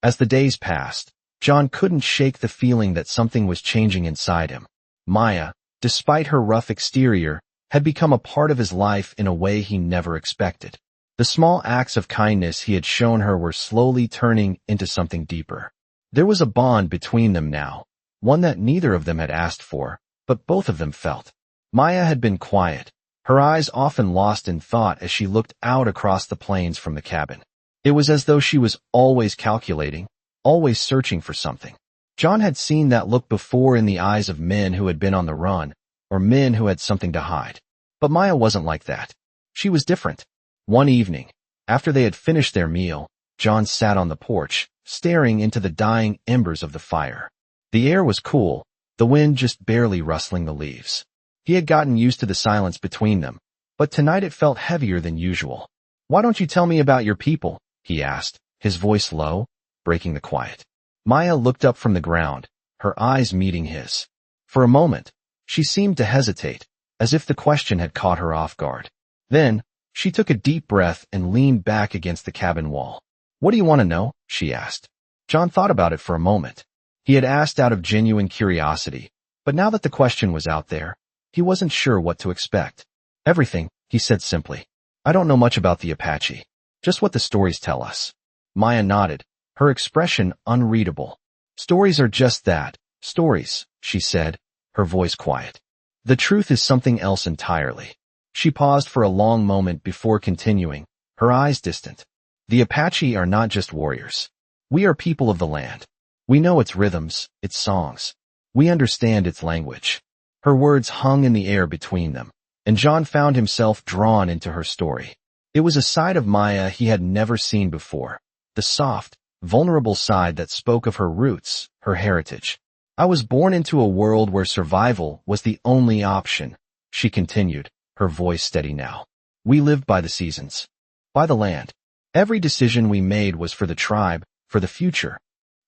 As the days passed, John couldn't shake the feeling that something was changing inside him. Maya, despite her rough exterior, had become a part of his life in a way he never expected. The small acts of kindness he had shown her were slowly turning into something deeper. There was a bond between them now, one that neither of them had asked for, but both of them felt. Maya had been quiet, her eyes often lost in thought as she looked out across the plains from the cabin. It was as though she was always calculating, always searching for something. John had seen that look before in the eyes of men who had been on the run, or men who had something to hide. But Maya wasn't like that. She was different. One evening, after they had finished their meal, John sat on the porch, staring into the dying embers of the fire. The air was cool, the wind just barely rustling the leaves. He had gotten used to the silence between them, but tonight it felt heavier than usual. "Why don't you tell me about your people?" he asked, his voice low, breaking the quiet. Maya looked up from the ground, her eyes meeting his. For a moment, she seemed to hesitate, as if the question had caught her off guard. Then, she took a deep breath and leaned back against the cabin wall. "What do you want to know?" she asked. John thought about it for a moment. He had asked out of genuine curiosity, but now that the question was out there, he wasn't sure what to expect. "Everything," he said simply. "I don't know much about the Apache, just what the stories tell us." Maya nodded, her expression unreadable. "Stories are just that, stories," she said, her voice quiet. "The truth is something else entirely." She paused for a long moment before continuing, her eyes distant. "The Apache are not just warriors. We are people of the land. We know its rhythms, its songs. We understand its language." Her words hung in the air between them, and John found himself drawn into her story. It was a side of Maya he had never seen before, the soft, vulnerable side that spoke of her roots, her heritage. "I was born into a world where survival was the only option," she continued, her voice steady now. "We lived by the seasons, by the land. Every decision we made was for the tribe, for the future."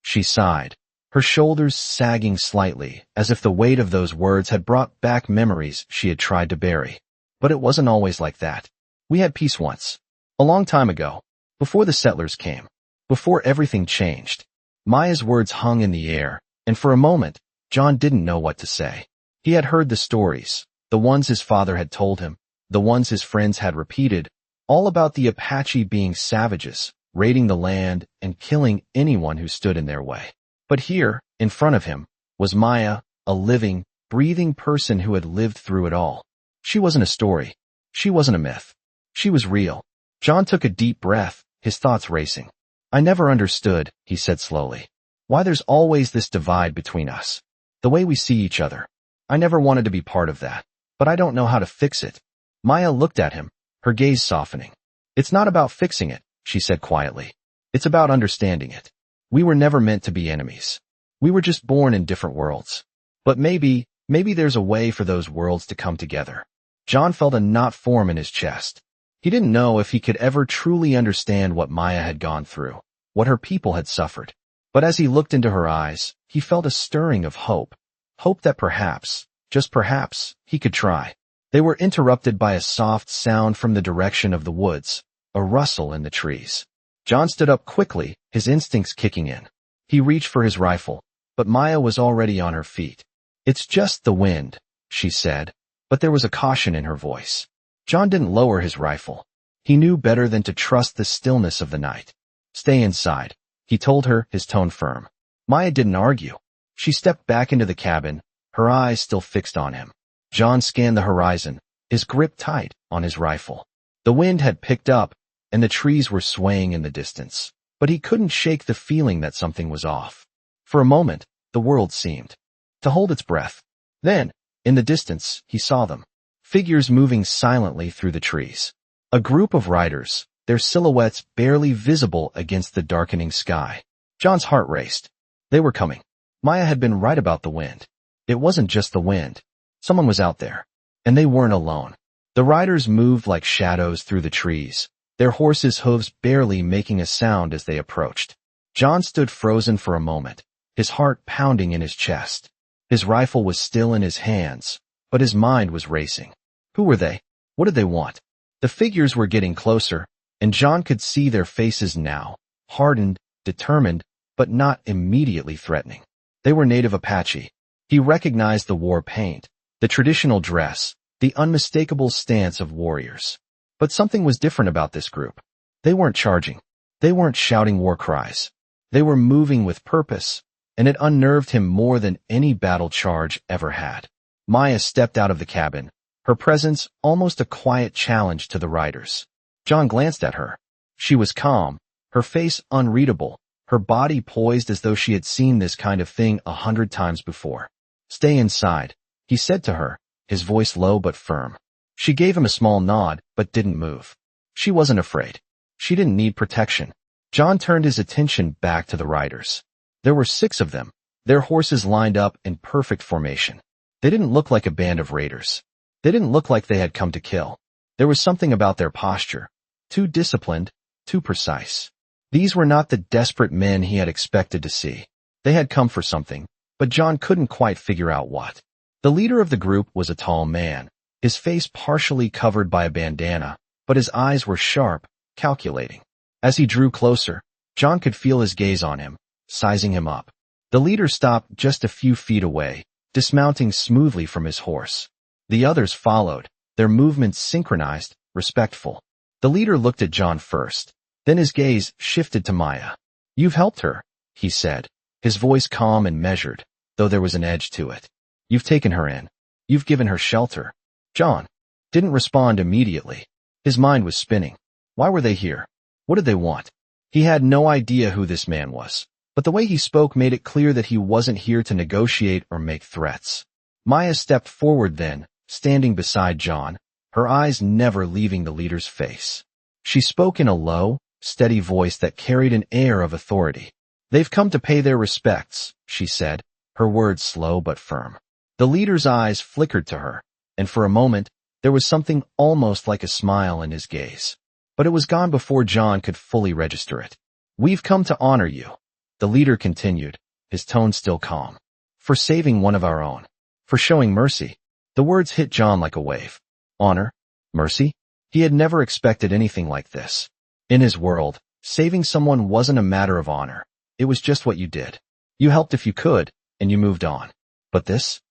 She sighed, her shoulders sagging slightly, as if the weight of those words had brought back memories she had tried to bury. "But it wasn't always like that. We had peace once. A long time ago. Before the settlers came. Before everything changed." Maya's words hung in the air, and for a moment, John didn't know what to say. He had heard the stories, the ones his father had told him, the ones his friends had repeated, all about the Apache being savages, raiding the land and killing anyone who stood in their way. But here, in front of him, was Maya, a living, breathing person who had lived through it all. She wasn't a story. She wasn't a myth. She was real. John took a deep breath, his thoughts racing. "I never understood," he said slowly, "why there's always this divide between us. The way we see each other. I never wanted to be part of that, but I don't know how to fix it." Maya looked at him, her gaze softening. "It's not about fixing it," she said quietly. "It's about understanding it. We were never meant to be enemies. We were just born in different worlds. But maybe there's a way for those worlds to come together." John felt a knot form in his chest. He didn't know if he could ever truly understand what Maya had gone through, what her people had suffered. But as he looked into her eyes, he felt a stirring of hope. Hope that perhaps, just perhaps, he could try. They were interrupted by a soft sound from the direction of the woods, a rustle in the trees. John stood up quickly, his instincts kicking in. He reached for his rifle, but Maya was already on her feet. "It's just the wind," she said, but there was a caution in her voice. John didn't lower his rifle. He knew better than to trust the stillness of the night. "Stay inside," he told her, his tone firm. Maya didn't argue. She stepped back into the cabin, her eyes still fixed on him. John scanned the horizon, his grip tight on his rifle. The wind had picked up, and the trees were swaying in the distance, but he couldn't shake the feeling that something was off. For a moment, the world seemed to hold its breath. Then, in the distance, he saw them. Figures moving silently through the trees. A group of riders, their silhouettes barely visible against the darkening sky. John's heart raced. They were coming. Maya had been right about the wind. It wasn't just the wind. Someone was out there. And they weren't alone. The riders moved like shadows through the trees, their horses' hooves barely making a sound as they approached. John stood frozen for a moment, his heart pounding in his chest. His rifle was still in his hands, but his mind was racing. Who were they? What did they want? The figures were getting closer, and John could see their faces now, hardened, determined, but not immediately threatening. They were native Apache. He recognized the war paint, the traditional dress, the unmistakable stance of warriors. But something was different about this group. They weren't charging. They weren't shouting war cries. They were moving with purpose, and it unnerved him more than any battle charge ever had. Maya stepped out of the cabin, her presence almost a quiet challenge to the riders. John glanced at her. She was calm, her face unreadable, her body poised as though she had seen this kind of thing 100 times before. "Stay inside," he said to her, his voice low but firm. She gave him a small nod, but didn't move. She wasn't afraid. She didn't need protection. John turned his attention back to the riders. There were 6 of them, their horses lined up in perfect formation. They didn't look like a band of raiders. They didn't look like they had come to kill. There was something about their posture, too disciplined, too precise. These were not the desperate men he had expected to see. They had come for something, but John couldn't quite figure out what. The leader of the group was a tall man, his face partially covered by a bandana, but his eyes were sharp, calculating. As he drew closer, John could feel his gaze on him, sizing him up. The leader stopped just a few feet away, dismounting smoothly from his horse. The others followed, their movements synchronized, respectful. The leader looked at John first, then his gaze shifted to Maya. "You've helped her," he said, his voice calm and measured, though there was an edge to it. "You've taken her in. You've given her shelter." John didn't respond immediately. His mind was spinning. Why were they here? What did they want? He had no idea who this man was, but the way he spoke made it clear that he wasn't here to negotiate or make threats. Maya stepped forward then, standing beside John, her eyes never leaving the leader's face. She spoke in a low, steady voice that carried an air of authority. "They've come to pay their respects," she said, her words slow but firm. The leader's eyes flickered to her, and for a moment, there was something almost like a smile in his gaze. But it was gone before John could fully register it. "We've come to honor you," the leader continued, his tone still calm. "For saving one of our own. For showing mercy." The words hit John like a wave. Honor? Mercy? He had never expected anything like this. In his world, saving someone wasn't a matter of honor. It was just what you did. You helped if you could, and you moved on. But this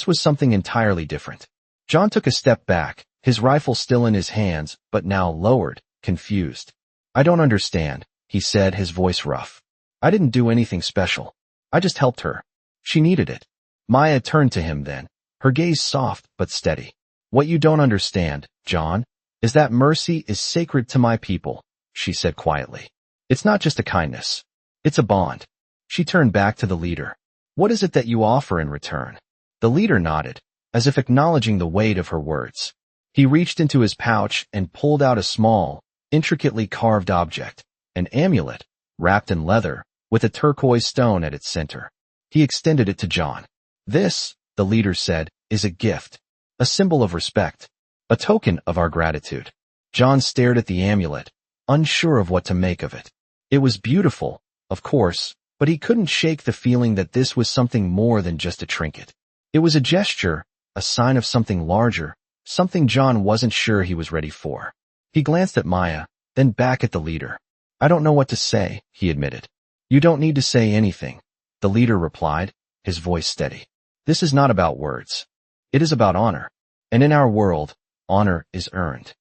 was something entirely different. John took a step back, his rifle still in his hands, but now lowered, confused. "I don't understand," he said, his voice rough. "I didn't do anything special. I just helped her. She needed it." Maya turned to him then, her gaze soft but steady. "What you don't understand, John, is that mercy is sacred to my people," she said quietly. "It's not just a kindness. It's a bond." She turned back to the leader. "What is it that you offer in return?" The leader nodded, as if acknowledging the weight of her words. He reached into his pouch and pulled out a small, intricately carved object, an amulet, wrapped in leather, with a turquoise stone at its center. He extended it to John. "This," the leader said, "is a gift, a symbol of respect, a token of our gratitude." John stared at the amulet, unsure of what to make of it. It was beautiful, of course, but he couldn't shake the feeling that this was something more than just a trinket. It was a gesture, a sign of something larger, something John wasn't sure he was ready for. He glanced at Maya, then back at the leader. "I don't know what to say," he admitted. "You don't need to say anything," the leader replied, his voice steady. "This is not about words. It is about honor. And in our world, honor is earned."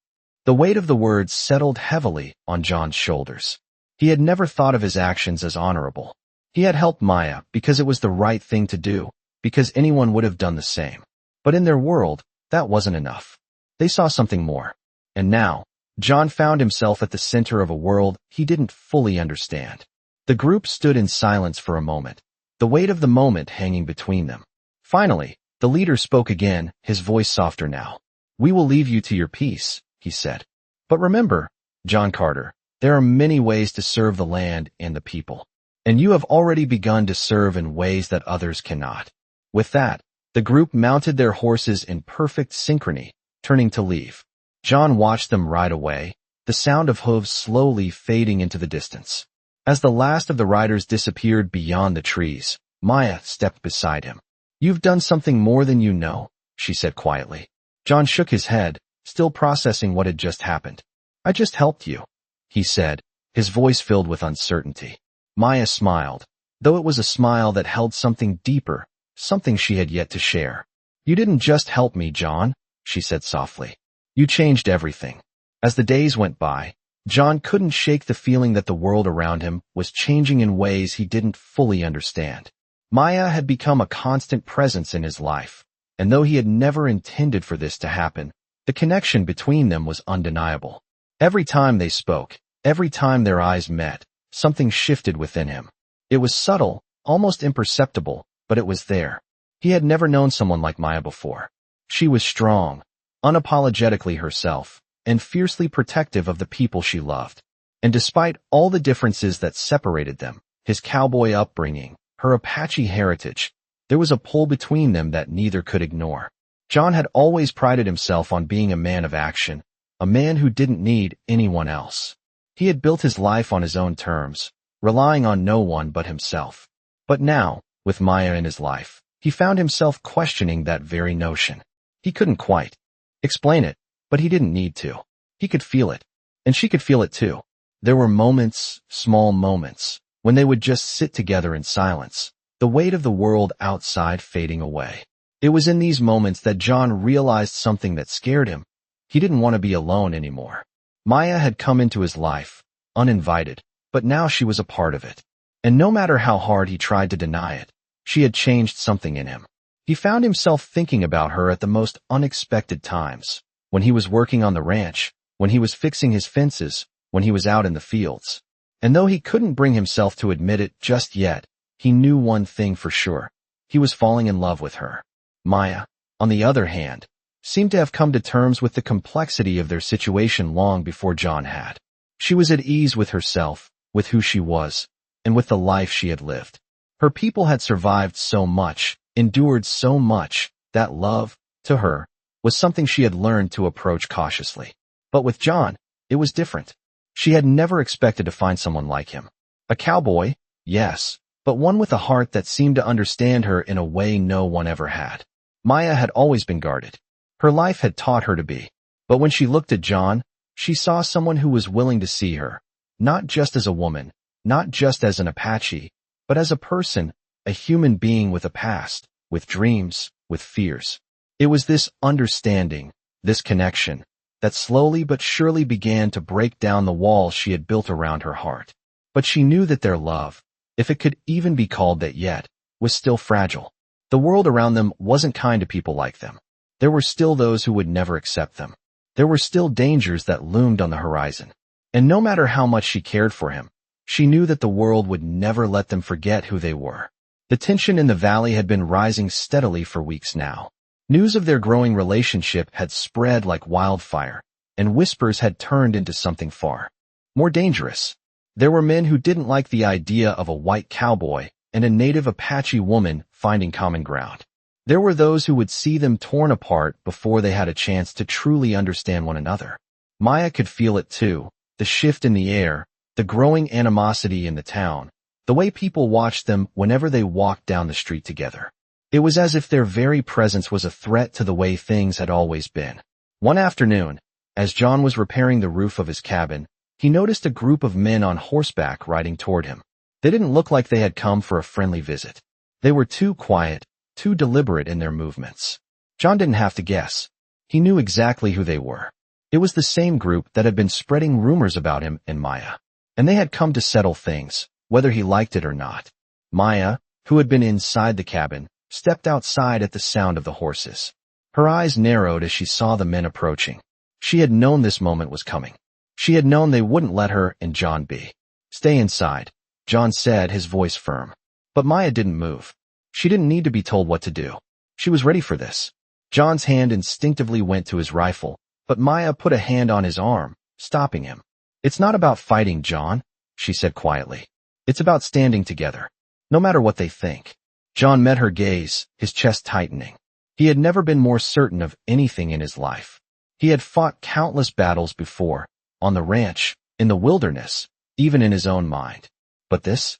The weight of the words settled heavily on John's shoulders. He had never thought of his actions as honorable. He had helped Maya because it was the right thing to do, because anyone would have done the same. But in their world, that wasn't enough. They saw something more. And now, John found himself at the center of a world he didn't fully understand. The group stood in silence for a moment, the weight of the moment hanging between them. Finally, the leader spoke again, his voice softer now. "We will leave you to your peace," he said. "But remember, John Carter, there are many ways to serve the land and the people. And you have already begun to serve in ways that others cannot." With that, the group mounted their horses in perfect synchrony, turning to leave. John watched them ride away, the sound of hooves slowly fading into the distance. As the last of the riders disappeared beyond the trees, Maya stepped beside him. "You've done something more than you know," she said quietly. John shook his head, still processing what had just happened. "I just helped you," he said, his voice filled with uncertainty. Maya smiled, though it was a smile that held something deeper, something she had yet to share. "You didn't just help me, John," she said softly. "You changed everything." As the days went by, John couldn't shake the feeling that the world around him was changing in ways he didn't fully understand. Maya had become a constant presence in his life, and though he had never intended for this to happen, the connection between them was undeniable. Every time they spoke, every time their eyes met, something shifted within him. It was subtle, almost imperceptible, but it was there. He had never known someone like Maya before. She was strong, unapologetically herself, and fiercely protective of the people she loved. And despite all the differences that separated them, his cowboy upbringing, her Apache heritage, there was a pull between them that neither could ignore. John had always prided himself on being a man of action, a man who didn't need anyone else. He had built his life on his own terms, relying on no one but himself. But now, with Maya in his life, he found himself questioning that very notion. He couldn't quite explain it, but he didn't need to. He could feel it, and she could feel it too. There were moments, small moments, when they would just sit together in silence, the weight of the world outside fading away. It was in these moments that John realized something that scared him. He didn't want to be alone anymore. Maya had come into his life, uninvited, but now she was a part of it. And no matter how hard he tried to deny it, she had changed something in him. He found himself thinking about her at the most unexpected times. When he was working on the ranch, when he was fixing his fences, when he was out in the fields. And though he couldn't bring himself to admit it just yet, he knew one thing for sure. He was falling in love with her. Maya, on the other hand, seemed to have come to terms with the complexity of their situation long before John had. She was at ease with herself, with who she was, and with the life she had lived. Her people had survived so much, endured so much, that love, to her, was something she had learned to approach cautiously. But with John, it was different. She had never expected to find someone like him. A cowboy, yes, but one with a heart that seemed to understand her in a way no one ever had. Maya had always been guarded. Her life had taught her to be. But when she looked at John, she saw someone who was willing to see her, not just as a woman, not just as an Apache, but as a person, a human being with a past, with dreams, with fears. It was this understanding, this connection, that slowly but surely began to break down the walls she had built around her heart. But she knew that their love, if it could even be called that yet, was still fragile. The world around them wasn't kind to people like them. There were still those who would never accept them. There were still dangers that loomed on the horizon. And no matter how much she cared for him, she knew that the world would never let them forget who they were. The tension in the valley had been rising steadily for weeks now. News of their growing relationship had spread like wildfire, and whispers had turned into something far more dangerous. There were men who didn't like the idea of a white cowboy and a native Apache woman finding common ground. There were those who would see them torn apart before they had a chance to truly understand one another. Maya could feel it too, the shift in the air, the growing animosity in the town, the way people watched them whenever they walked down the street together. It was as if their very presence was a threat to the way things had always been. One afternoon, as John was repairing the roof of his cabin, he noticed a group of men on horseback riding toward him. They didn't look like they had come for a friendly visit. They were too quiet, too deliberate in their movements. John didn't have to guess. He knew exactly who they were. It was the same group that had been spreading rumors about him and Maya. And they had come to settle things, whether he liked it or not. Maya, who had been inside the cabin, stepped outside at the sound of the horses. Her eyes narrowed as she saw the men approaching. She had known this moment was coming. She had known they wouldn't let her and John be. "Stay inside," John said, his voice firm. But Maya didn't move. She didn't need to be told what to do. She was ready for this. John's hand instinctively went to his rifle, but Maya put a hand on his arm, stopping him. "It's not about fighting, John," she said quietly. "It's about standing together, no matter what they think." John met her gaze, his chest tightening. He had never been more certain of anything in his life. He had fought countless battles before, on the ranch, in the wilderness, even in his own mind. But this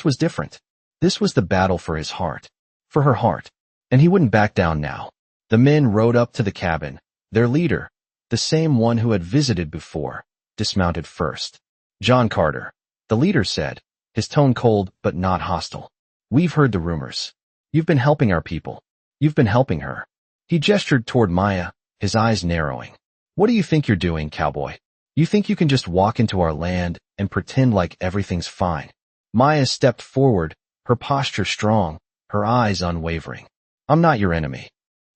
was different. This was the battle for his heart, for her heart, and he wouldn't back down now. The men rode up to the cabin. Their leader, the same one who had visited before, dismounted first. "John Carter," the leader said, his tone cold but not hostile. We've heard the rumors. You've been helping our people. You've been helping her. He gestured toward Maya, his eyes narrowing. What do you think you're doing, cowboy? You think you can just walk into our land and pretend like everything's fine? Maya stepped forward, her posture strong, her eyes unwavering. I'm not your enemy,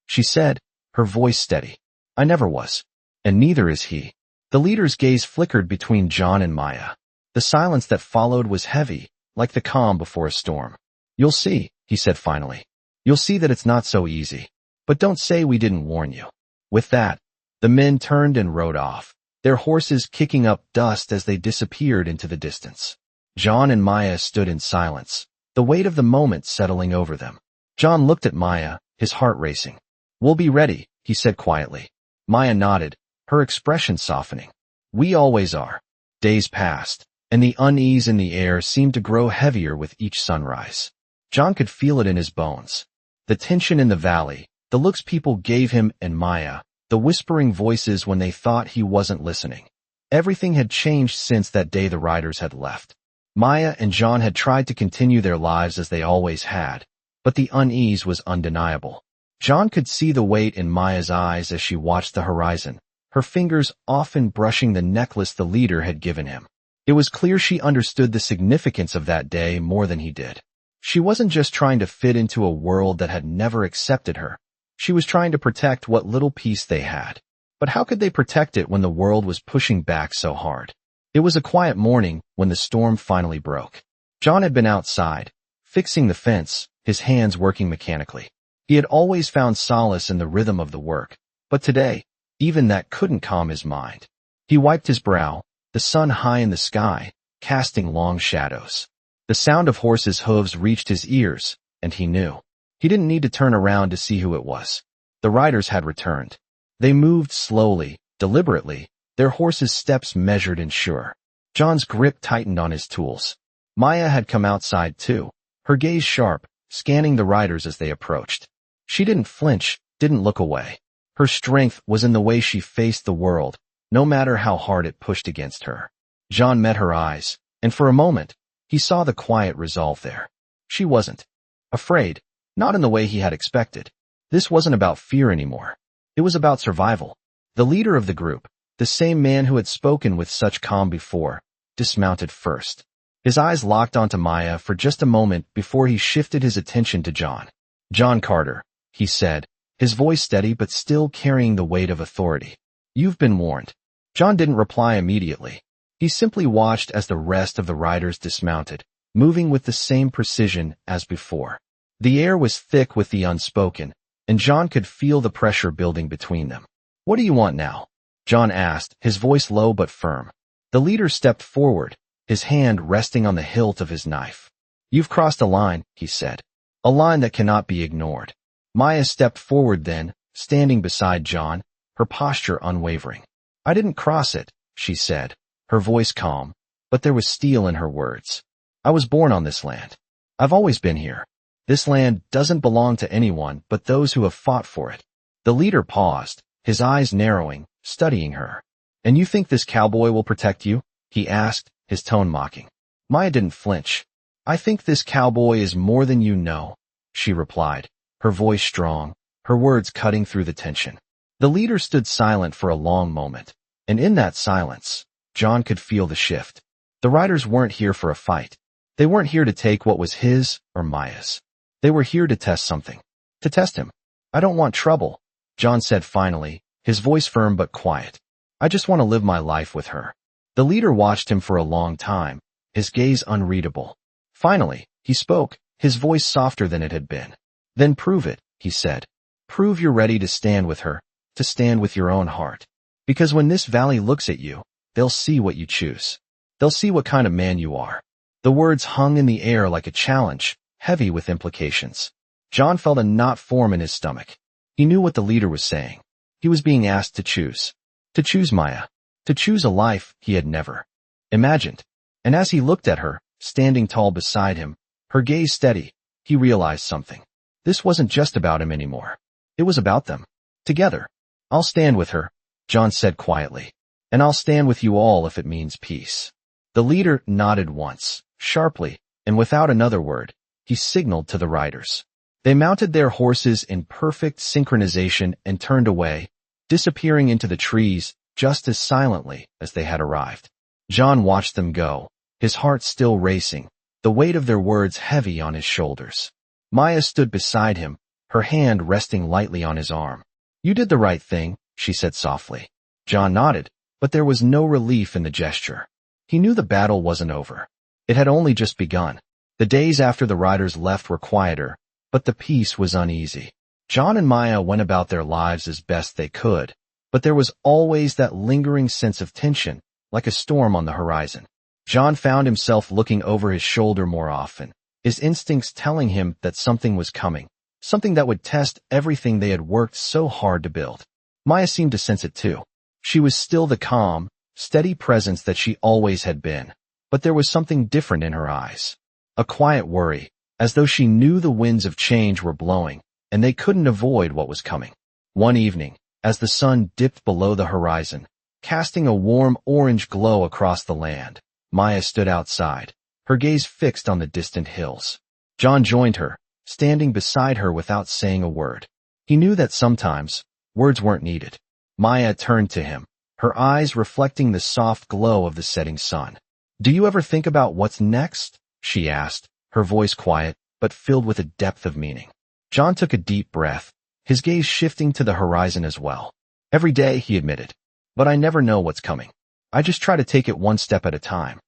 she said, her voice steady. I never was. And neither is he. The leader's gaze flickered between John and Maya. The silence that followed was heavy, like the calm before a storm. You'll see, he said finally. You'll see that it's not so easy. But don't say we didn't warn you. With that, the men turned and rode off, their horses kicking up dust as they disappeared into the distance. John and Maya stood in silence, the weight of the moment settling over them. John looked at Maya, his heart racing. We'll be ready, he said quietly. Maya nodded, her expression softening. We always are. Days passed, and the unease in the air seemed to grow heavier with each sunrise. John could feel it in his bones. The tension in the valley, the looks people gave him and Maya, the whispering voices when they thought he wasn't listening. Everything had changed since that day the riders had left. Maya and John had tried to continue their lives as they always had, but the unease was undeniable. John could see the weight in Maya's eyes as she watched the horizon, her fingers often brushing the necklace the leader had given him. It was clear she understood the significance of that day more than he did. She wasn't just trying to fit into a world that had never accepted her. She was trying to protect what little peace they had. But how could they protect it when the world was pushing back so hard? It was a quiet morning when the storm finally broke. John had been outside, fixing the fence, his hands working mechanically. He had always found solace in the rhythm of the work, but today, even that couldn't calm his mind. He wiped his brow, the sun high in the sky, casting long shadows. The sound of horses' hooves reached his ears, and he knew. He didn't need to turn around to see who it was. The riders had returned. They moved slowly, deliberately, their horses' steps measured and sure. John's grip tightened on his tools. Maya had come outside too, her gaze sharp, scanning the riders as they approached. She didn't flinch, didn't look away. Her strength was in the way she faced the world, no matter how hard it pushed against her. John met her eyes, and for a moment, he saw the quiet resolve there. She wasn't afraid, not in the way he had expected. This wasn't about fear anymore. It was about survival. The leader of the group, the same man who had spoken with such calm before, dismounted first. His eyes locked onto Maya for just a moment before he shifted his attention to John. John Carter, he said, his voice steady but still carrying the weight of authority. You've been warned. John didn't reply immediately. He simply watched as the rest of the riders dismounted, moving with the same precision as before. The air was thick with the unspoken, and John could feel the pressure building between them. What do you want now? John asked, his voice low but firm. The leader stepped forward, his hand resting on the hilt of his knife. You've crossed a line, he said. A line that cannot be ignored. Maya stepped forward then, standing beside John, her posture unwavering. I didn't cross it, she said, her voice calm, but there was steel in her words. I was born on this land. I've always been here. This land doesn't belong to anyone but those who have fought for it. The leader paused, his eyes narrowing, studying her. And you think this cowboy will protect you? He asked, his tone mocking. Maya didn't flinch. I think this cowboy is more than you know, she replied, her voice strong, her words cutting through the tension. The leader stood silent for a long moment, and in that silence, John could feel the shift. The riders weren't here for a fight. They weren't here to take what was his or Maya's. They were here to test something. To test him. I don't want trouble, John said finally, his voice firm but quiet. I just want to live my life with her. The leader watched him for a long time, his gaze unreadable. Finally, he spoke, his voice softer than it had been. Then prove it, he said. Prove you're ready to stand with her, to stand with your own heart. Because when this valley looks at you, they'll see what you choose. They'll see what kind of man you are. The words hung in the air like a challenge, heavy with implications. John felt a knot form in his stomach. He knew what the leader was saying. He was being asked to choose. To choose Maya. To choose a life he had never imagined. And as he looked at her, standing tall beside him, her gaze steady, he realized something. This wasn't just about him anymore. It was about them. Together. I'll stand with her, John said quietly. And I'll stand with you all if it means peace. The leader nodded once, Sharply, and without another word, he signaled to the riders. They mounted their horses in perfect synchronization and turned away, disappearing into the trees just as silently as they had arrived. John watched them go, his heart still racing, the weight of their words heavy on his shoulders. Maya stood beside him, her hand resting lightly on his arm. "You did the right thing," she said softly. John nodded, but there was no relief in the gesture. He knew the battle wasn't over. It had only just begun. The days after the riders left were quieter, but the peace was uneasy. John and Maya went about their lives as best they could, but there was always that lingering sense of tension, like a storm on the horizon. John found himself looking over his shoulder more often, his instincts telling him that something was coming, something that would test everything they had worked so hard to build. Maya seemed to sense it too. She was still the calm, steady presence that she always had been, but there was something different in her eyes. A quiet worry, as though she knew the winds of change were blowing, and they couldn't avoid what was coming. One evening, as the sun dipped below the horizon, casting a warm orange glow across the land, Maya stood outside, her gaze fixed on the distant hills. John joined her, standing beside her without saying a word. He knew that sometimes, words weren't needed. Maya turned to him, her eyes reflecting the soft glow of the setting sun. "Do you ever think about what's next?" she asked, her voice quiet, but filled with a depth of meaning. John took a deep breath, his gaze shifting to the horizon as well. "Every day," he admitted. "But I never know what's coming. I just try to take it one step at a time."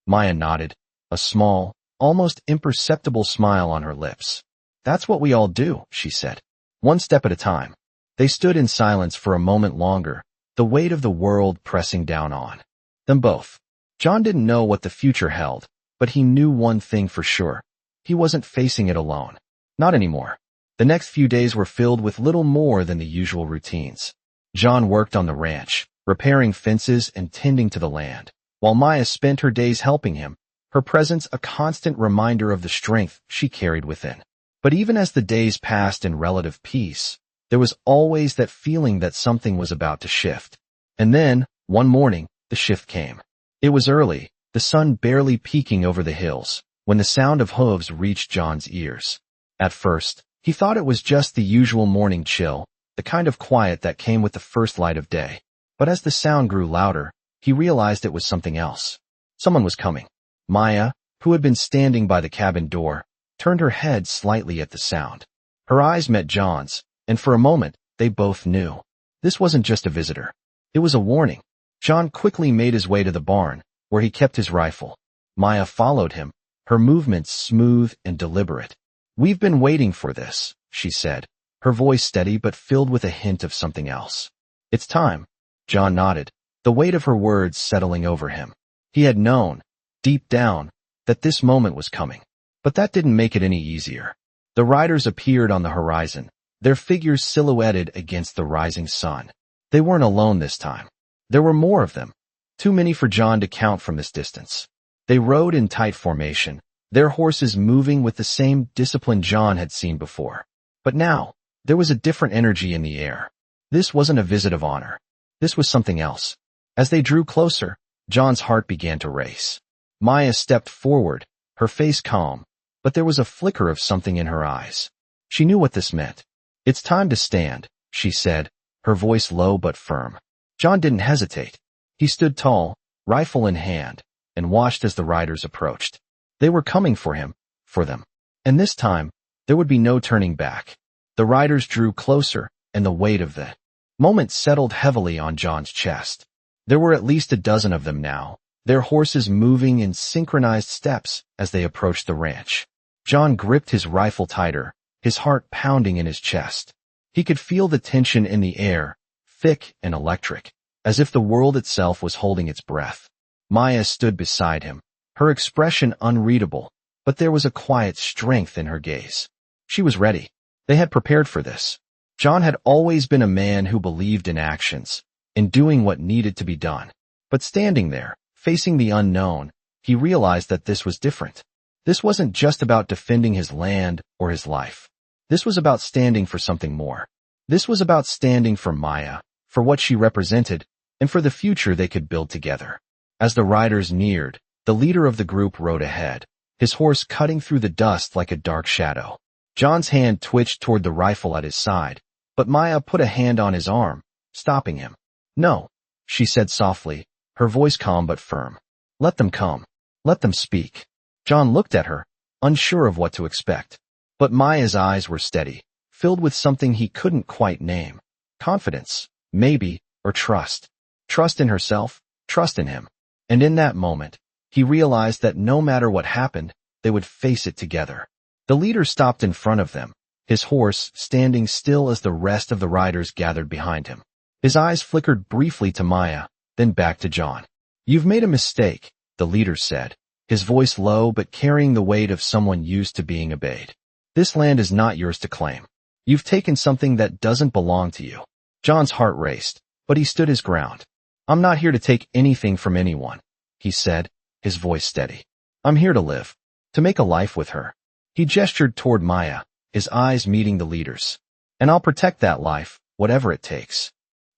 Maya nodded, a small, almost imperceptible smile on her lips. "That's what we all do," she said. "One step at a time." They stood in silence for a moment longer, the weight of the world pressing down on them both. John didn't know what the future held, but he knew one thing for sure. He wasn't facing it alone. Not anymore. The next few days were filled with little more than the usual routines. John worked on the ranch, repairing fences and tending to the land, while Maya spent her days helping him, her presence a constant reminder of the strength she carried within. But even as the days passed in relative peace, there was always that feeling that something was about to shift. And then, one morning, the shift came. It was early, the sun barely peeking over the hills, when the sound of hooves reached John's ears. At first, he thought it was just the usual morning chill, the kind of quiet that came with the first light of day. But as the sound grew louder, he realized it was something else. Someone was coming. Maya, who had been standing by the cabin door, turned her head slightly at the sound. Her eyes met John's, and for a moment, they both knew. This wasn't just a visitor. It was a warning. John quickly made his way to the barn, where he kept his rifle. Maya followed him, her movements smooth and deliberate. "We've been waiting for this," she said, her voice steady but filled with a hint of something else. "It's time." John nodded, the weight of her words settling over him. He had known, deep down, that this moment was coming. But that didn't make it any easier. The riders appeared on the horizon, their figures silhouetted against the rising sun. They weren't alone this time. There were more of them, too many for John to count from this distance. They rode in tight formation, their horses moving with the same discipline John had seen before. But now, there was a different energy in the air. This wasn't a visit of honor. This was something else. As they drew closer, John's heart began to race. Maya stepped forward, her face calm, but there was a flicker of something in her eyes. She knew what this meant. "It's time to stand," she said, her voice low but firm. John didn't hesitate. He stood tall, rifle in hand, and watched as the riders approached. They were coming for him, for them. And this time, there would be no turning back. The riders drew closer, and the weight of the moment settled heavily on John's chest. There were at least a dozen of them now, their horses moving in synchronized steps as they approached the ranch. John gripped his rifle tighter, his heart pounding in his chest. He could feel the tension in the air, thick and electric, as if the world itself was holding its breath. Maya stood beside him, her expression unreadable, but there was a quiet strength in her gaze. She was ready. They had prepared for this. John had always been a man who believed in actions, in doing what needed to be done. But standing there, facing the unknown, he realized that this was different. This wasn't just about defending his land or his life. This was about standing for something more. This was about standing for Maya, for what she represented, and for the future they could build together. As the riders neared, The leader of the group rode ahead, his horse cutting through the dust like a dark shadow. John's hand twitched toward the rifle at his side, but Maya put a hand on his arm, stopping him. "No," she said softly, her voice calm but firm. "Let them come. Let them speak." John looked at her, unsure of what to expect. But Maya's eyes were steady, filled with something he couldn't quite name. Confidence, maybe, or trust. Trust in herself, trust in him. And in that moment, he realized that no matter what happened, they would face it together. The leader stopped in front of them, his horse standing still as the rest of the riders gathered behind him. His eyes flickered briefly to Maya, then back to John. "You've made a mistake," the leader said, his voice low but carrying the weight of someone used to being obeyed. "This land is not yours to claim. You've taken something that doesn't belong to you." John's heart raced, but he stood his ground. "I'm not here to take anything from anyone," he said, his voice steady. "I'm here to live, to make a life with her." He gestured toward Maya, his eyes meeting the leader's. "And I'll protect that life, whatever it takes."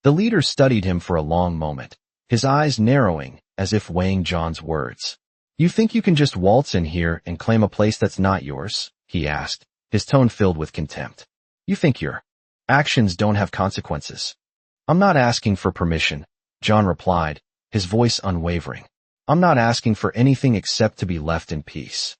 The leader studied him for a long moment, his eyes narrowing as if weighing John's words. "You think you can just waltz in here and claim a place that's not yours?" he asked, his tone filled with contempt. "You think your actions don't have consequences?" "I'm not asking for permission," John replied, his voice unwavering. "I'm not asking for anything except to be left in peace."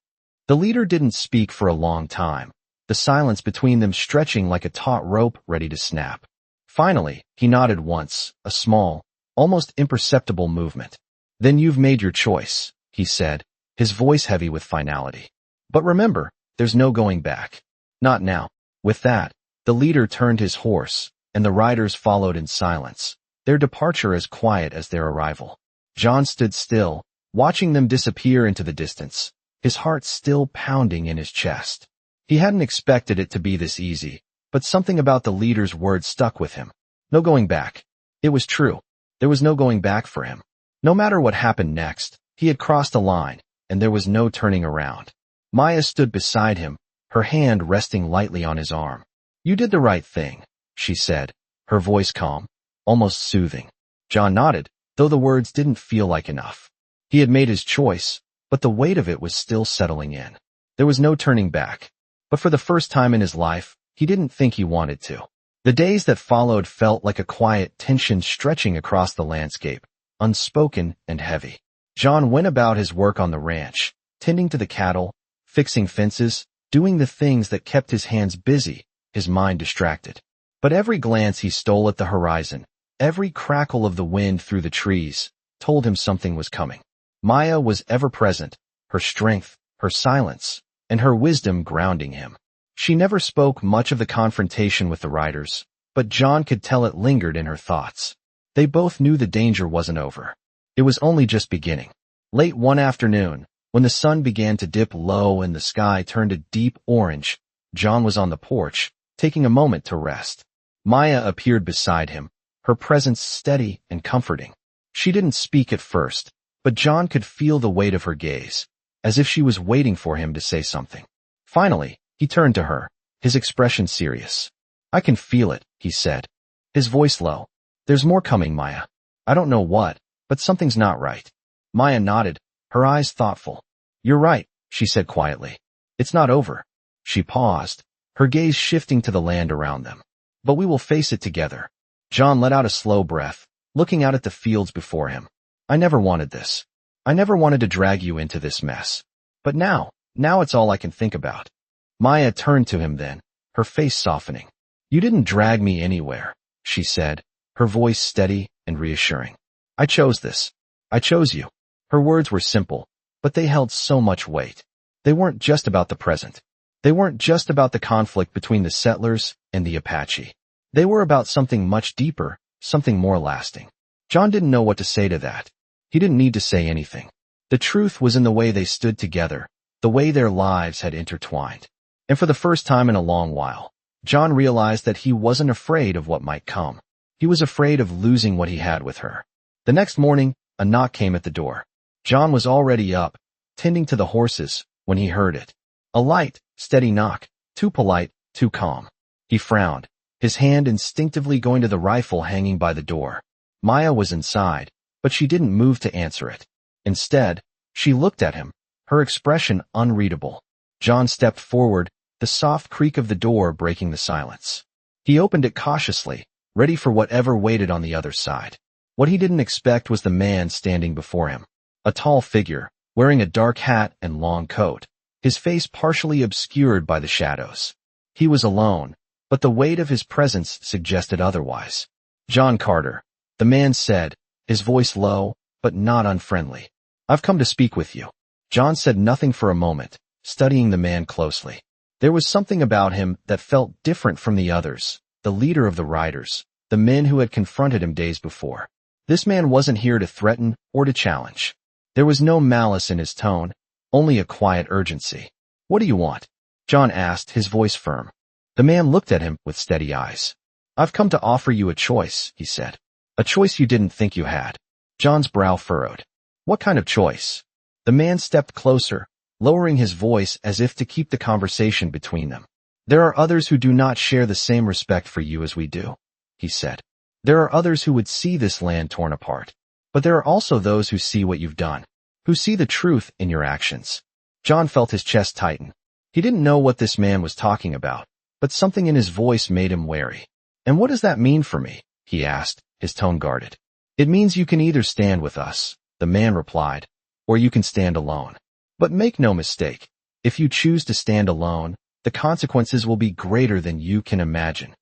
The leader didn't speak for a long time, the silence between them stretching like a taut rope ready to snap. Finally, he nodded once, a small, almost imperceptible movement. "Then you've made your choice," he said, his voice heavy with finality. "But remember, there's no going back. Not now." With that, the leader turned his horse, and the riders followed in silence, their departure as quiet as their arrival. John stood still, watching them disappear into the distance, his heart still pounding in his chest. He hadn't expected it to be this easy, but something about the leader's words stuck with him. No going back. It was true. There was no going back for him. No matter what happened next, he had crossed a line, and there was no turning around. Maya stood beside him, her hand resting lightly on his arm. "You did the right thing," she said, her voice calm, almost soothing. John nodded, though the words didn't feel like enough. He had made his choice, but the weight of it was still settling in. There was no turning back. But for the first time in his life, he didn't think he wanted to. The days that followed felt like a quiet tension stretching across the landscape, unspoken and heavy. John went about his work on the ranch, tending to the cattle, fixing fences, doing the things that kept his hands busy, his mind distracted. But every glance he stole at the horizon, every crackle of the wind through the trees, told him something was coming. Maya was ever present, her strength, her silence, and her wisdom grounding him. She never spoke much of the confrontation with the riders, but John could tell it lingered in her thoughts. They both knew the danger wasn't over. It was only just beginning. Late one afternoon, when the sun began to dip low and the sky turned a deep orange, John was on the porch, taking a moment to rest. Maya appeared beside him, her presence steady and comforting. She didn't speak at first, but John could feel the weight of her gaze, as if she was waiting for him to say something. Finally, he turned to her, his expression serious. "I can feel it," he said, his voice low. "There's more coming, Maya. I don't know what, but something's not right." Maya nodded, her eyes thoughtful. "You're right," she said quietly. "It's not over." She paused, her gaze shifting to the land around them. "But we will face it together." John let out a slow breath, looking out at the fields before him. "I never wanted this. I never wanted to drag you into this mess. But now it's all I can think about." Maya turned to him then, her face softening. "You didn't drag me anywhere," she said, her voice steady and reassuring. "I chose this. I chose you." Her words were simple, but they held so much weight. They weren't just about the present. They weren't just about the conflict between the settlers and the Apache. They were about something much deeper, something more lasting. John didn't know what to say to that. He didn't need to say anything. The truth was in the way they stood together, the way their lives had intertwined. And for the first time in a long while, John realized that he wasn't afraid of what might come. He was afraid of losing what he had with her. The next morning, a knock came at the door. John was already up, tending to the horses, when he heard it. A light, steady knock, too polite, too calm. He frowned, his hand instinctively going to the rifle hanging by the door. Maya was inside, but she didn't move to answer it. Instead, She looked at him, her expression unreadable. John stepped forward, the soft creak of the door breaking the silence. He opened it cautiously, ready for whatever waited on the other side. What he didn't expect was the man standing before him. A tall figure, wearing a dark hat and long coat, his face partially obscured by the shadows. He was alone, but the weight of his presence suggested otherwise. "John Carter," the man said, his voice low, but not unfriendly. "I've come to speak with you." John said nothing for a moment, studying the man closely. There was something about him that felt different from the others, the leader of the riders, the men who had confronted him days before. This man wasn't here to threaten or to challenge. There was no malice in his tone, only a quiet urgency. "What do you want?" John asked, his voice firm. The man looked at him with steady eyes. "I've come to offer you a choice," he said. "A choice you didn't think you had." John's brow furrowed. "What kind of choice?" The man stepped closer, lowering his voice as if to keep the conversation between them. "There are others who do not share the same respect for you as we do," he said. "There are others who would see this land torn apart. But there are also those who see what you've done, who see the truth in your actions." John felt his chest tighten. He didn't know what this man was talking about, but something in his voice made him wary. "And what does that mean for me?" he asked, his tone guarded. "It means you can either stand with us," the man replied, "or you can stand alone. But make no mistake, if you choose to stand alone, the consequences will be greater than you can imagine."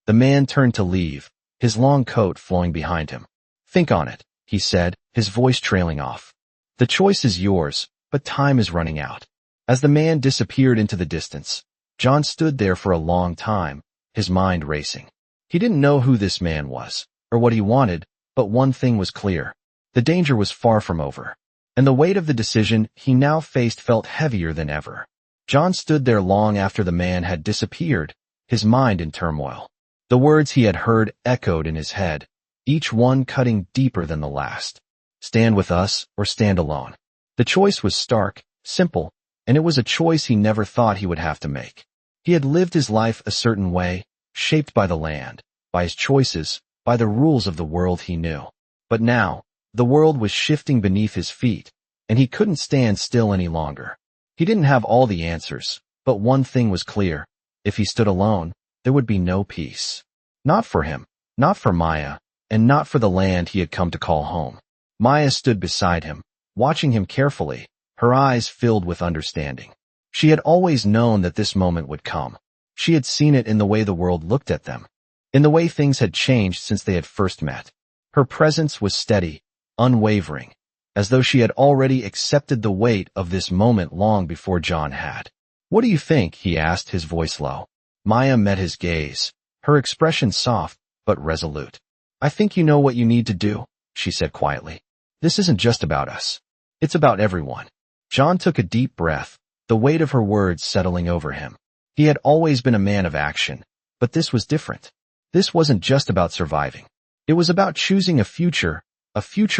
The man turned to leave, his long coat flowing behind him. "Think on it," he said, his voice trailing off. "The choice is yours, but time is running out." As the man disappeared into the distance, John stood there for a long time, his mind racing. He didn't know who this man was, or what he wanted, but one thing was clear. The danger was far from over, and the weight of the decision he now faced felt heavier than ever. John stood there long after the man had disappeared, his mind in turmoil. The words he had heard echoed in his head, each one cutting deeper than the last. Stand with us or stand alone. The choice was stark, simple, and it was a choice he never thought he would have to make. He had lived his life a certain way, shaped by the land, by his choices, by the rules of the world he knew. But now, the world was shifting beneath his feet, and he couldn't stand still any longer. He didn't have all the answers, but one thing was clear. If he stood alone, there would be no peace. Not for him, not for Maya, and not for the land he had come to call home. Maya stood beside him, watching him carefully, her eyes filled with understanding. She had always known that this moment would come. She had seen it in the way the world looked at them, in the way things had changed since they had first met. Her presence was steady, unwavering, as though she had already accepted the weight of this moment long before John had. "What do you think?" he asked, his voice low. Maya met his gaze, her expression soft but resolute. "I think you know what you need to do," she said quietly. "This isn't just about us. It's about everyone." John took a deep breath, the weight of her words settling over him. He had always been a man of action, but this was different. This wasn't just about surviving. It was about choosing a future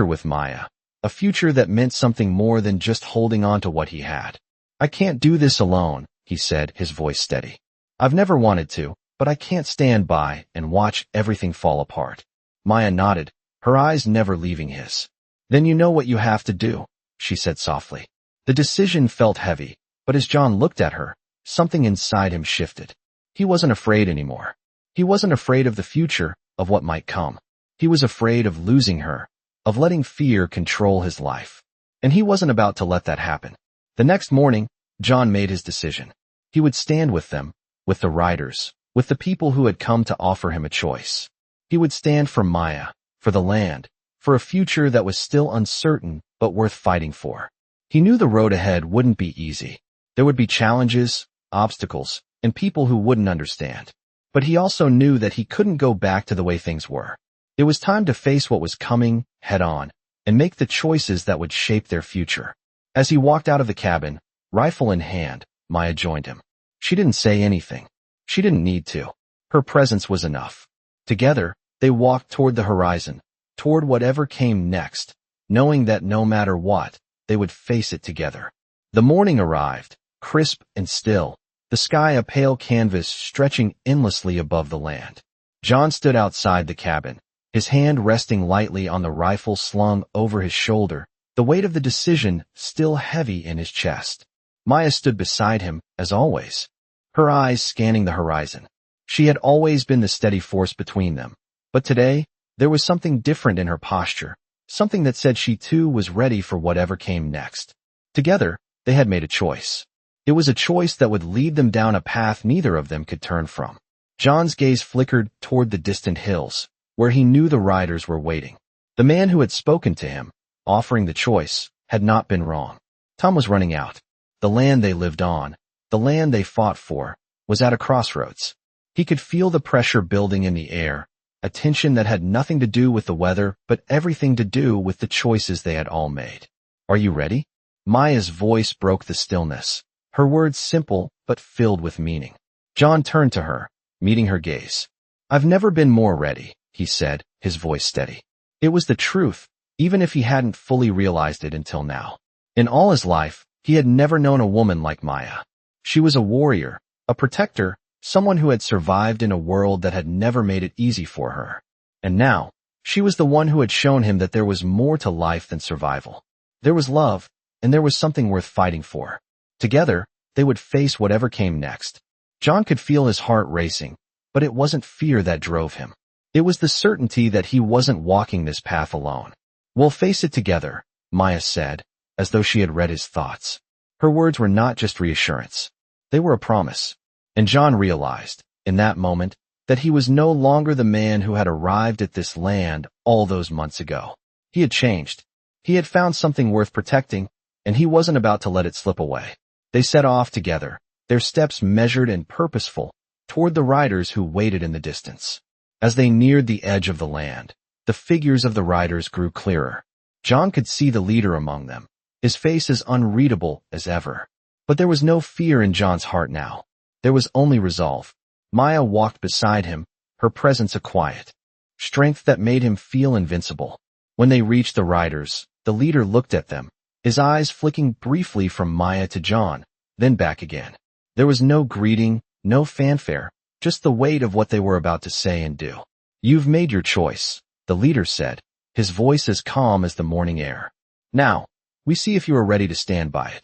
with Maya, a future that meant something more than just holding on to what he had. "I can't do this alone," he said, his voice steady. "I've never wanted to, but I can't stand by and watch everything fall apart." Maya nodded, her eyes never leaving his. "Then you know what you have to do," she said softly. The decision felt heavy, but as John looked at her, something inside him shifted. He wasn't afraid anymore. He wasn't afraid of the future, of what might come. He was afraid of losing her, of letting fear control his life. And he wasn't about to let that happen. The next morning, John made his decision. He would stand with them, with the riders, with the people who had come to offer him a choice. He would stand for Maya, for the land, for a future that was still uncertain but worth fighting for. He knew the road ahead wouldn't be easy. There would be challenges, obstacles, and people who wouldn't understand. But he also knew that he couldn't go back to the way things were. It was time to face what was coming, head on, and make the choices that would shape their future. As he walked out of the cabin, rifle in hand, Maya joined him. She didn't say anything. She didn't need to. Her presence was enough. Together, they walked toward the horizon, toward whatever came next, knowing that no matter what, they would face it together. The morning arrived, crisp and still, the sky a pale canvas stretching endlessly above the land. John stood outside the cabin, his hand resting lightly on the rifle slung over his shoulder, the weight of the decision still heavy in his chest. Maya stood beside him, as always, her eyes scanning the horizon. She had always been the steady force between them, but today, there was something different in her posture, something that said she too was ready for whatever came next. Together, they had made a choice. It was a choice that would lead them down a path neither of them could turn from. John's gaze flickered toward the distant hills, where he knew the riders were waiting. The man who had spoken to him, offering the choice, had not been wrong. Time was running out. The land they lived on, the land they fought for, was at a crossroads. He could feel the pressure building in the air, a tension that had nothing to do with the weather but everything to do with the choices they had all made. "Are you ready?" Maya's voice broke the stillness, her words simple but filled with meaning. John turned to her, meeting her gaze. "I've never been more ready," he said, his voice steady. It was the truth, even if he hadn't fully realized it until now. In all his life, he had never known a woman like Maya. She was a warrior, a protector, someone who had survived in a world that had never made it easy for her. And now, she was the one who had shown him that there was more to life than survival. There was love, and there was something worth fighting for. Together, they would face whatever came next. John could feel his heart racing, but it wasn't fear that drove him. It was the certainty that he wasn't walking this path alone. "We'll face it together," Maya said, as though she had read his thoughts. Her words were not just reassurance. They were a promise. And John realized, in that moment, that he was no longer the man who had arrived at this land all those months ago. He had changed. He had found something worth protecting, and he wasn't about to let it slip away. They set off together, their steps measured and purposeful, toward the riders who waited in the distance. As they neared the edge of the land, the figures of the riders grew clearer. John could see the leader among them, his face as unreadable as ever. But there was no fear in John's heart now. There was only resolve. Maya walked beside him, her presence a quiet strength that made him feel invincible. When they reached the riders, the leader looked at them, his eyes flicking briefly from Maya to John, then back again. There was no greeting, no fanfare, just the weight of what they were about to say and do. "You've made your choice," the leader said, his voice as calm as the morning air. "Now, we see if you are ready to stand by it."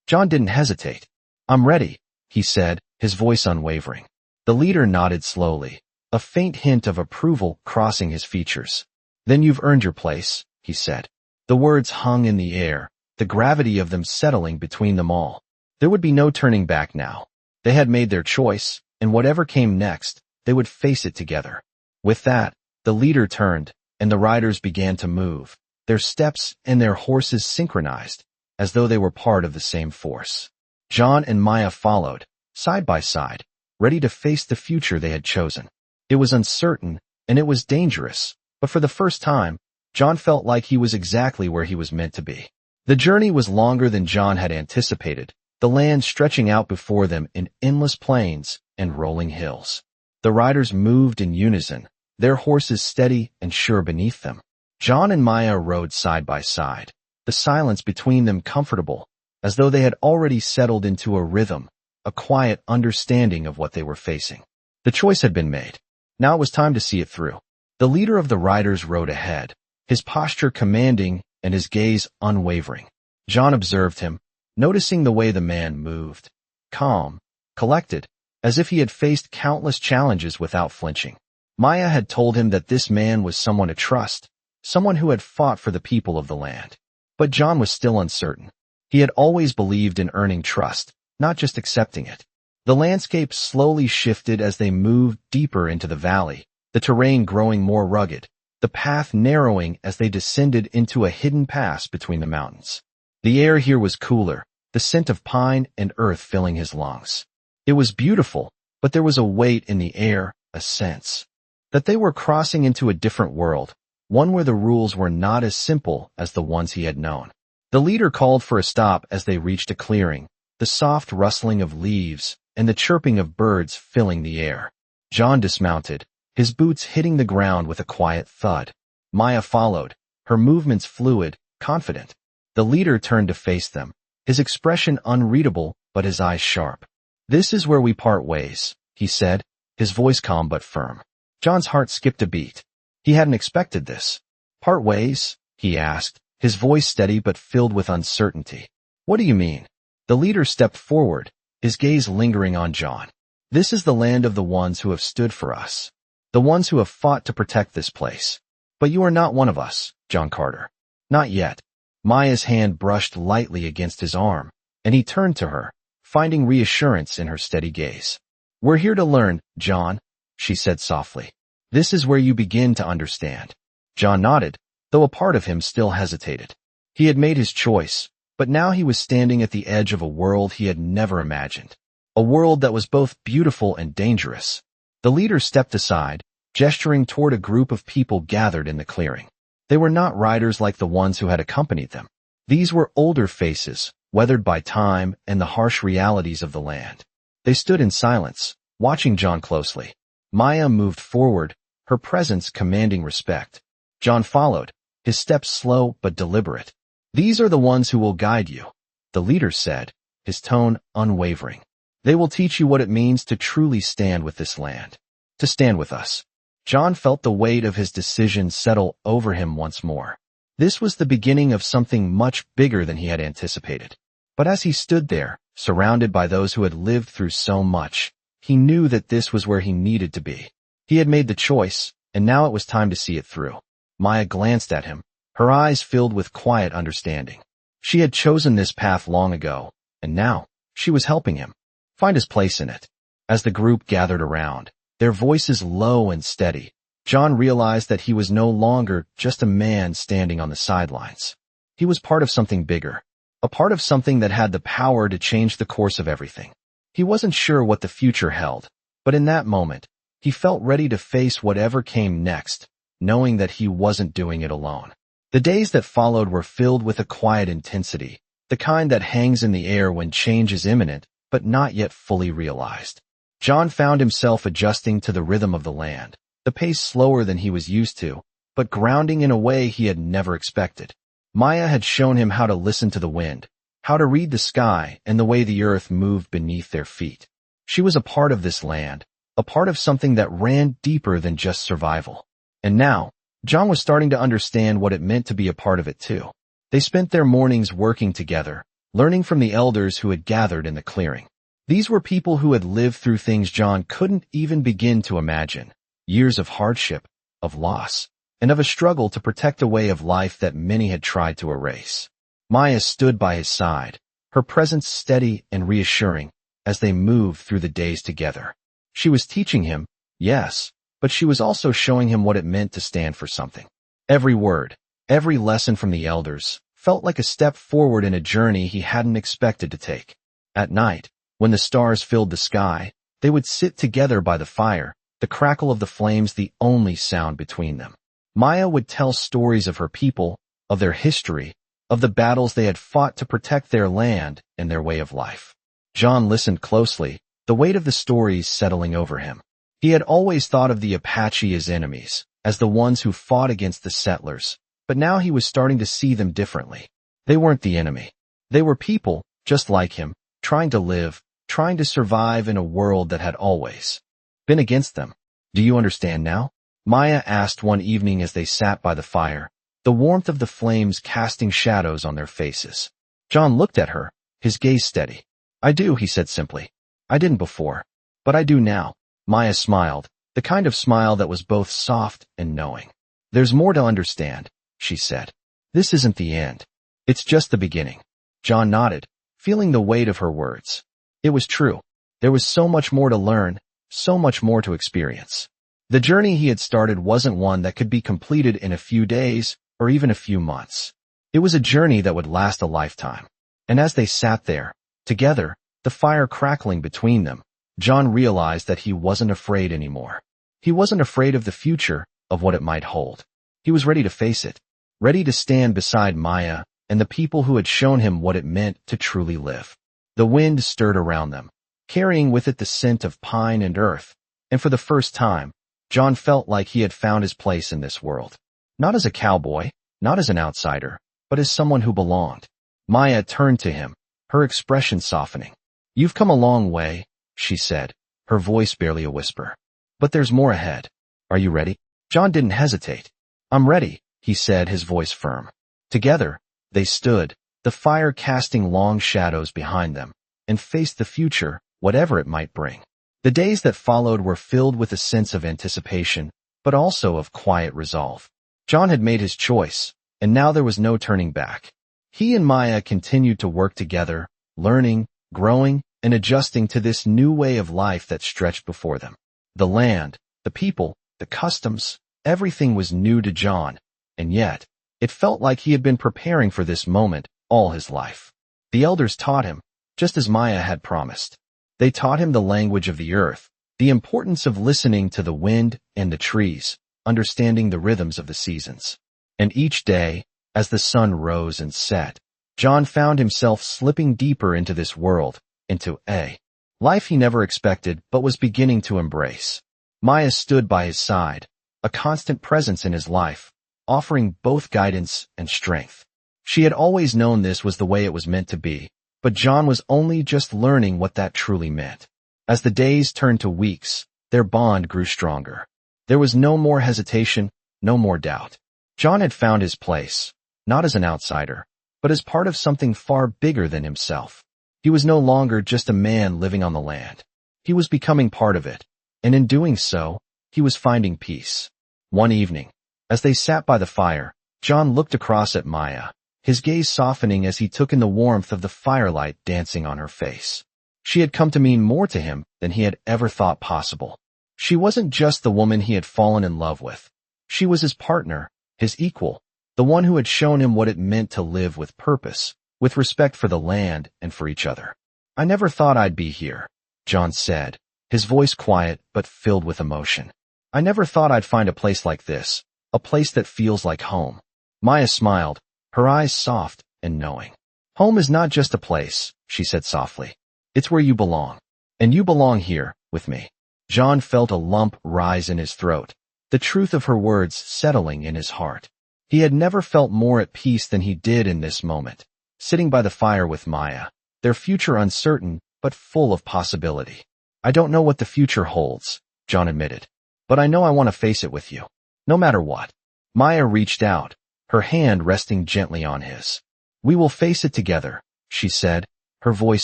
John didn't hesitate. "I'm ready," he said, his voice unwavering. The leader nodded slowly, a faint hint of approval crossing his features. "Then you've earned your place," he said. The words hung in the air, the gravity of them settling between them all. There would be no turning back now. They had made their choice, and whatever came next, they would face it together. With that, the leader turned, and the riders began to move, their steps and their horses synchronized, as though they were part of the same force. John and Maya followed, side by side, ready to face the future they had chosen. It was uncertain, and it was dangerous, but for the first time, John felt like he was exactly where he was meant to be. The journey was longer than John had anticipated, the land stretching out before them in endless plains and rolling hills. The riders moved in unison, their horses steady and sure beneath them. John and Maya rode side by side, the silence between them comfortable, as though they had already settled into a rhythm, a quiet understanding of what they were facing. The choice had been made. Now it was time to see it through. The leader of the riders rode ahead, his posture commanding and his gaze unwavering. John observed him, noticing the way the man moved, calm, collected, as if he had faced countless challenges without flinching. Maya had told him that this man was someone to trust, someone who had fought for the people of the land. But John was still uncertain. He had always believed in earning trust, not just accepting it. The landscape slowly shifted as they moved deeper into the valley, the terrain growing more rugged, the path narrowing as they descended into a hidden pass between the mountains. The air here was cooler, the scent of pine and earth filling his lungs. It was beautiful, but there was a weight in the air, a sense that they were crossing into a different world, one where the rules were not as simple as the ones he had known. The leader called for a stop as they reached a clearing, the soft rustling of leaves and the chirping of birds filling the air. John dismounted, his boots hitting the ground with a quiet thud. Maya followed, her movements fluid, confident. The leader turned to face them, his expression unreadable but his eyes sharp. "This is where we part ways," he said, his voice calm but firm. John's heart skipped a beat. He hadn't expected this. "Part ways?" he asked, his voice steady but filled with uncertainty. What do you mean? The leader stepped forward, his gaze lingering on John. This is the land of the ones who have stood for us. The ones who have fought to protect this place. But you are not one of us, John Carter. Not yet. Maya's hand brushed lightly against his arm, and he turned to her, finding reassurance in her steady gaze. We're here to learn, John, she said softly. This is where you begin to understand. John nodded, though a part of him still hesitated. He had made his choice, but now he was standing at the edge of a world he had never imagined. A world that was both beautiful and dangerous. The leader stepped aside, gesturing toward a group of people gathered in the clearing. They were not riders like the ones who had accompanied them. These were older faces, weathered by time and the harsh realities of the land. They stood in silence, watching John closely. Maya moved forward, her presence commanding respect. John followed, his steps slow but deliberate. These are the ones who will guide you, the leader said, his tone unwavering. They will teach you what it means to truly stand with this land. To stand with us. John felt the weight of his decision settle over him once more. This was the beginning of something much bigger than he had anticipated. But as he stood there, surrounded by those who had lived through so much, he knew that this was where he needed to be. He had made the choice, and now it was time to see it through. Maya glanced at him, her eyes filled with quiet understanding. She had chosen this path long ago, and now, she was helping him find his place in it. As the group gathered around, their voices low and steady, John realized that he was no longer just a man standing on the sidelines. He was part of something bigger, a part of something that had the power to change the course of everything. He wasn't sure what the future held, but in that moment, he felt ready to face whatever came next, knowing that he wasn't doing it alone. The days that followed were filled with a quiet intensity, the kind that hangs in the air when change is imminent, but not yet fully realized. John found himself adjusting to the rhythm of the land, the pace slower than he was used to, but grounding in a way he had never expected. Maya had shown him how to listen to the wind, how to read the sky and the way the earth moved beneath their feet. She was a part of this land, a part of something that ran deeper than just survival. And now, John was starting to understand what it meant to be a part of it too. They spent their mornings working together, learning from the elders who had gathered in the clearing. These were people who had lived through things John couldn't even begin to imagine. Years of hardship, of loss, and of a struggle to protect a way of life that many had tried to erase. Maya stood by his side, her presence steady and reassuring as they moved through the days together. She was teaching him, yes, but she was also showing him what it meant to stand for something. Every word, every lesson from the elders, felt like a step forward in a journey he hadn't expected to take. At night, when the stars filled the sky, they would sit together by the fire, the crackle of the flames the only sound between them. Maya would tell stories of her people, of their history, of the battles they had fought to protect their land and their way of life. John listened closely, the weight of the stories settling over him. He had always thought of the Apache as enemies, as the ones who fought against the settlers, but now he was starting to see them differently. They weren't the enemy. They were people, just like him, trying to live, trying to survive in a world that had always been against them. Do you understand now? Maya asked one evening as they sat by the fire, the warmth of the flames casting shadows on their faces. John looked at her, his gaze steady. I do, he said simply. I didn't before, but I do now. Maya smiled, the kind of smile that was both soft and knowing. There's more to understand, she said. This isn't the end. It's just the beginning. John nodded, feeling the weight of her words. It was true. There was so much more to learn, so much more to experience. The journey he had started wasn't one that could be completed in a few days or even a few months. It was a journey that would last a lifetime. And as they sat there, together, the fire crackling between them, John realized that he wasn't afraid anymore. He wasn't afraid of the future, of what it might hold. He was ready to face it, ready to stand beside Maya and the people who had shown him what it meant to truly live. The wind stirred around them, carrying with it the scent of pine and earth, and for the first time, John felt like he had found his place in this world. Not as a cowboy, not as an outsider, but as someone who belonged. Maya turned to him, her expression softening. You've come a long way, she said, her voice barely a whisper. But there's more ahead. Are you ready? John didn't hesitate. I'm ready, he said, his voice firm. Together, they stood, the fire casting long shadows behind them, and faced the future, whatever it might bring. The days that followed were filled with a sense of anticipation, but also of quiet resolve. John had made his choice, and now there was no turning back. He and Maya continued to work together, learning, growing, and adjusting to this new way of life that stretched before them. The land, the people, the customs, everything was new to John, and yet, it felt like he had been preparing for this moment all his life. The elders taught him, just as Maya had promised. They taught him the language of the earth, the importance of listening to the wind and the trees, understanding the rhythms of the seasons. And each day, as the sun rose and set, John found himself slipping deeper into this world, into a life he never expected but was beginning to embrace. Maya stood by his side, a constant presence in his life, offering both guidance and strength. She had always known this was the way it was meant to be, but John was only just learning what that truly meant. As the days turned to weeks, their bond grew stronger. There was no more hesitation, no more doubt. John had found his place, not as an outsider, but as part of something far bigger than himself. He was no longer just a man living on the land. He was becoming part of it, and in doing so, he was finding peace. One evening, as they sat by the fire, John looked across at Maya, his gaze softening as he took in the warmth of the firelight dancing on her face. She had come to mean more to him than he had ever thought possible. She wasn't just the woman he had fallen in love with. She was his partner, his equal, the one who had shown him what it meant to live with purpose, with respect for the land and for each other. "I never thought I'd be here," John said, his voice quiet but filled with emotion. "I never thought I'd find a place like this, a place that feels like home." Maya smiled, her eyes soft and knowing. "Home is not just a place," she said softly. "It's where you belong. And you belong here, with me." John felt a lump rise in his throat, the truth of her words settling in his heart. He had never felt more at peace than he did in this moment, sitting by the fire with Maya, their future uncertain but full of possibility. "I don't know what the future holds," John admitted, "but I know I want to face it with you, no matter what." Maya reached out, her hand resting gently on his. "We will face it together," she said, her voice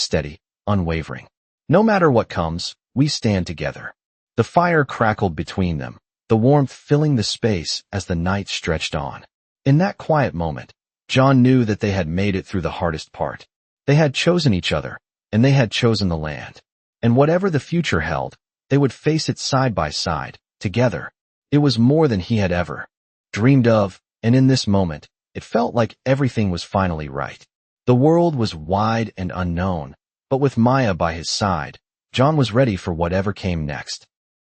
steady, unwavering. "No matter what comes, we stand together." The fire crackled between them, the warmth filling the space as the night stretched on. In that quiet moment, John knew that they had made it through the hardest part. They had chosen each other, and they had chosen the land. And whatever the future held, they would face it side by side, together. It was more than he had ever dreamed of, and in this moment, it felt like everything was finally right. The world was wide and unknown, but with Maya by his side, John was ready for whatever came next.